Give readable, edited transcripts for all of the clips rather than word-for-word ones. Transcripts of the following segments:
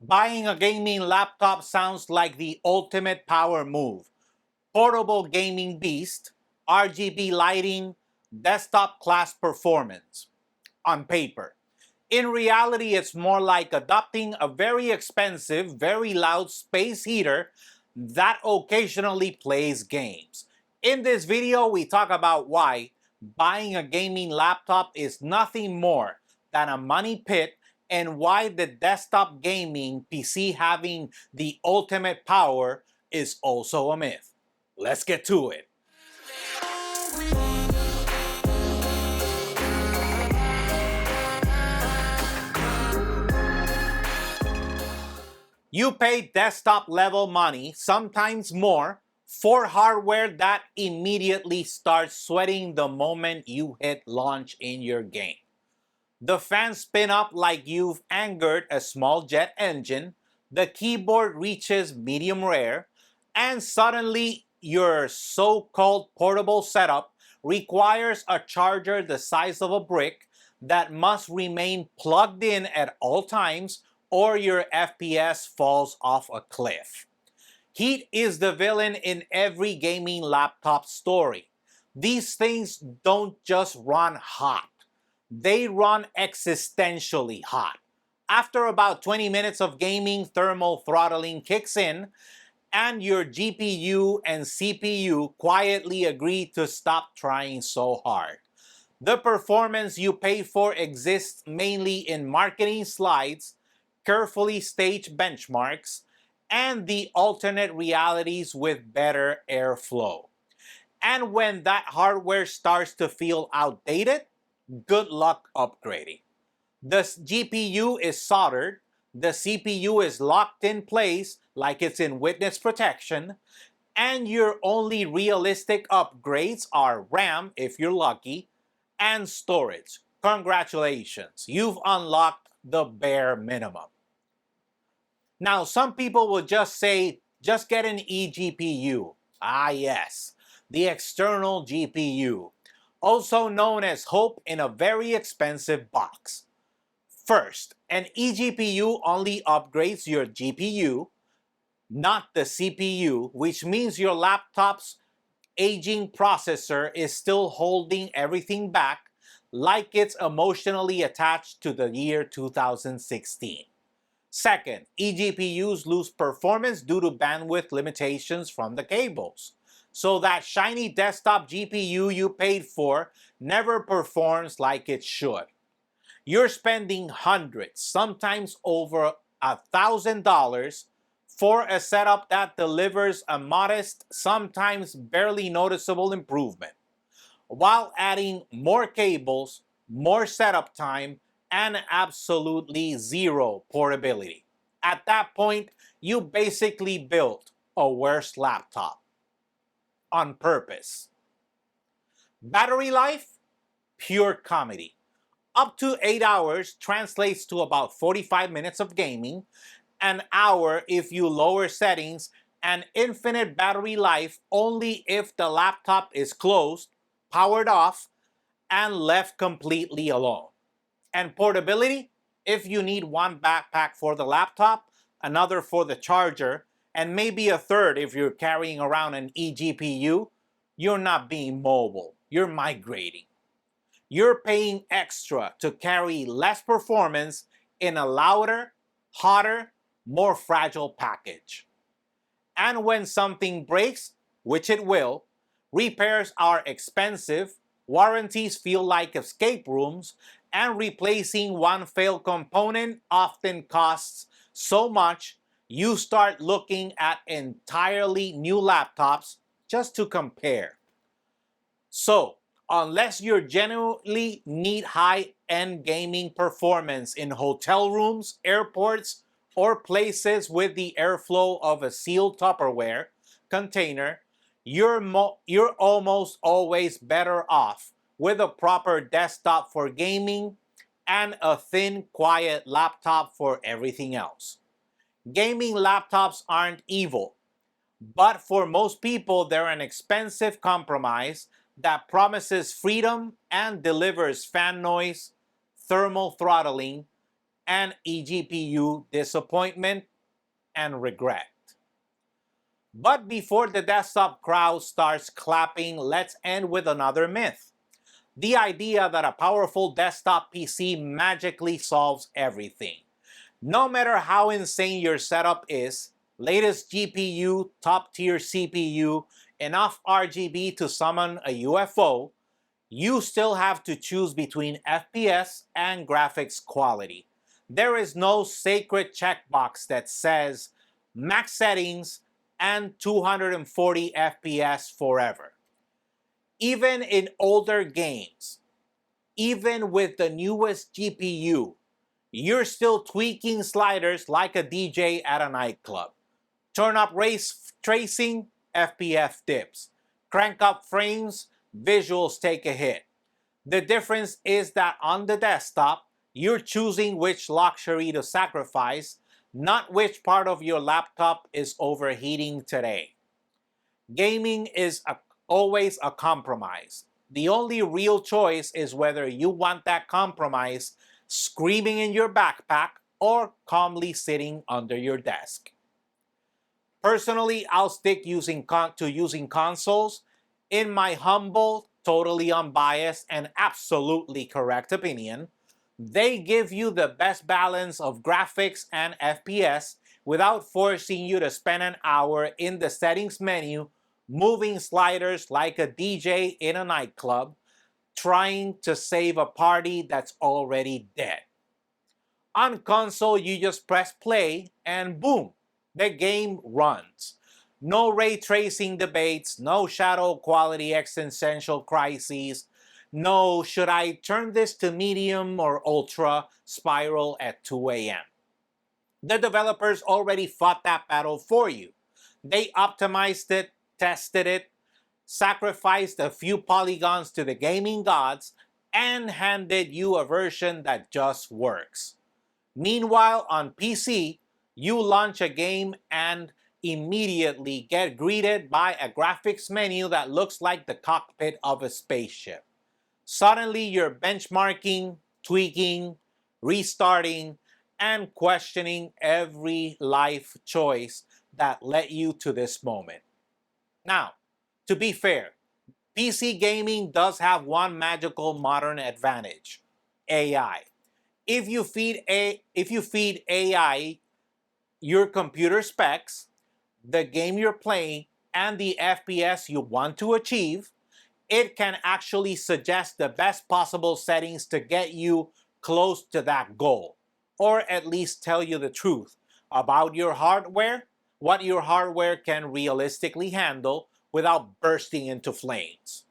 Buying a gaming laptop sounds like the ultimate power move. Portable gaming beast, RGB lighting, desktop class performance on paper. In reality, it's more like adopting a very expensive, very loud space heater that occasionally plays games. In this video, we talk about why buying a gaming laptop is nothing more than a money pit and why the desktop gaming PC having the ultimate power is also a myth. Let's get to it. You pay desktop level money, sometimes more, for hardware that immediately starts sweating the moment you hit launch in your game. The fans spin up like you've angered a small jet engine, the keyboard reaches medium rare, and suddenly your so-called portable setup requires a charger the size of a brick that must remain plugged in at all times or your FPS falls off a cliff. Heat is the villain in every gaming laptop story. These things don't just run hot, they run existentially hot. After about 20 minutes of gaming, thermal throttling kicks in, and your GPU and CPU quietly agree to stop trying so hard. The performance you pay for exists mainly in marketing slides, carefully staged benchmarks, and the alternate realities with better airflow. And when that hardware starts to feel outdated, good luck upgrading. The GPU is soldered, the CPU is locked in place like it's in witness protection, and your only realistic upgrades are RAM if you're lucky, and storage. Congratulations, you've unlocked the bare minimum. Now, some people will just say, just get an eGPU. Ah, yes, the external GPU, also known as Hope in a very expensive box. First, an eGPU only upgrades your GPU, not the CPU, which means your laptop's aging processor is still holding everything back like it's emotionally attached to the year 2016. Second, eGPUs lose performance due to bandwidth limitations from the cables. So that shiny desktop GPU you paid for never performs like it should. You're spending hundreds, sometimes over $1,000 for a setup that delivers a modest, sometimes barely noticeable improvement, while adding more cables, more setup time, and absolutely zero portability. At that point, you basically built a worse laptop on purpose. Battery life? Pure comedy. Up to 8 hours translates to about 45 minutes of gaming, an hour if you lower settings, and infinite battery life only if the laptop is closed, powered off, and left completely alone. And portability? If you need one backpack for the laptop, another for the charger, and maybe a third if you're carrying around an eGPU, you're not being mobile, you're migrating. You're paying extra to carry less performance in a louder, hotter, more fragile package. And when something breaks, which it will, repairs are expensive, warranties feel like escape rooms, and replacing one failed component often costs so much you start looking at entirely new laptops just to compare. So, unless you genuinely need high-end gaming performance in hotel rooms, airports, or places with the airflow of a sealed Tupperware container, you're almost always better off with a proper desktop for gaming and a thin, quiet laptop for everything else. Gaming laptops aren't evil, but for most people, they're an expensive compromise that promises freedom and delivers fan noise, thermal throttling, and eGPU disappointment and regret. But before the desktop crowd starts clapping, let's end with another myth. The idea that a powerful desktop PC magically solves everything. No matter how insane your setup is, latest GPU, top tier CPU, enough RGB to summon a UFO, you still have to choose between FPS and graphics quality. There is no sacred checkbox that says max settings and 240 FPS forever. Even in older games, even with the newest GPU, you're still tweaking sliders like a DJ at a nightclub. Turn up race tracing, FPS dips. Crank up frames, visuals take a hit. The difference is that on the desktop, you're choosing which luxury to sacrifice, not which part of your laptop is overheating today. Gaming is always a compromise. The only real choice is whether you want that compromise screaming in your backpack or calmly sitting under your desk. Personally, I'll stick to using consoles. In my humble, totally unbiased, and absolutely correct opinion, they give you the best balance of graphics and FPS without forcing you to spend an hour in the settings menu moving sliders like a DJ in a nightclub, trying to save a party that's already dead. On console, you just press play and boom, the game runs. No ray tracing debates, no shadow quality existential crises, no should I turn this to medium or ultra spiral at 2 a.m. The developers already fought that battle for you. They optimized it, tested it, sacrificed a few polygons to the gaming gods, and handed you a version that just works. Meanwhile, on PC, you launch a game and immediately get greeted by a graphics menu that looks like the cockpit of a spaceship. Suddenly, you're benchmarking, tweaking, restarting, and questioning every life choice that led you to this moment. Now, to be fair, PC gaming does have one magical modern advantage: AI. If you feed AI your computer specs, the game you're playing, and the FPS you want to achieve, it can actually suggest the best possible settings to get you close to that goal, or at least tell you the truth about your hardware, what your hardware can realistically handle without bursting into flames.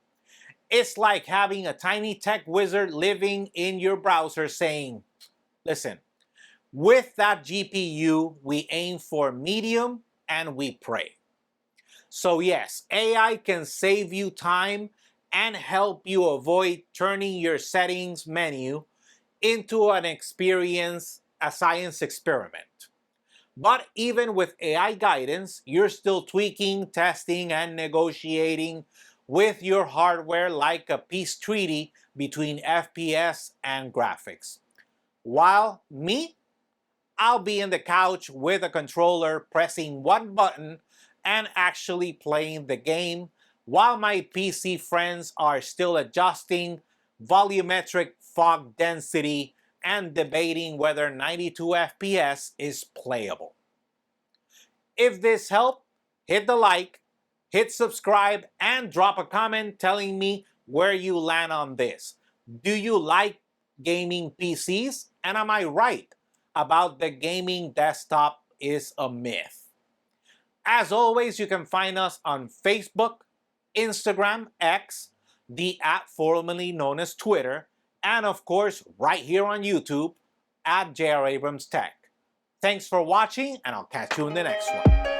It's like having a tiny tech wizard living in your browser saying, listen, with that GPU, we aim for medium and we pray. So yes, AI can save you time and help you avoid turning your settings menu into a science experiment. But even with AI guidance, you're still tweaking, testing, and negotiating with your hardware like a peace treaty between FPS and graphics. While I'll be in the couch with a controller pressing one button and actually playing the game, while my PC friends are still adjusting volumetric fog density and debating whether 92 FPS is playable. If this helped, hit the like, hit subscribe, and drop a comment telling me where you land on this. Do you like gaming PCs? And am I right about the gaming desktop is a myth? As always, you can find us on Facebook, Instagram, X, the app formerly known as Twitter, and of course, right here on YouTube at J.R. Abrams Tech. Thanks for watching, and I'll catch you in the next one.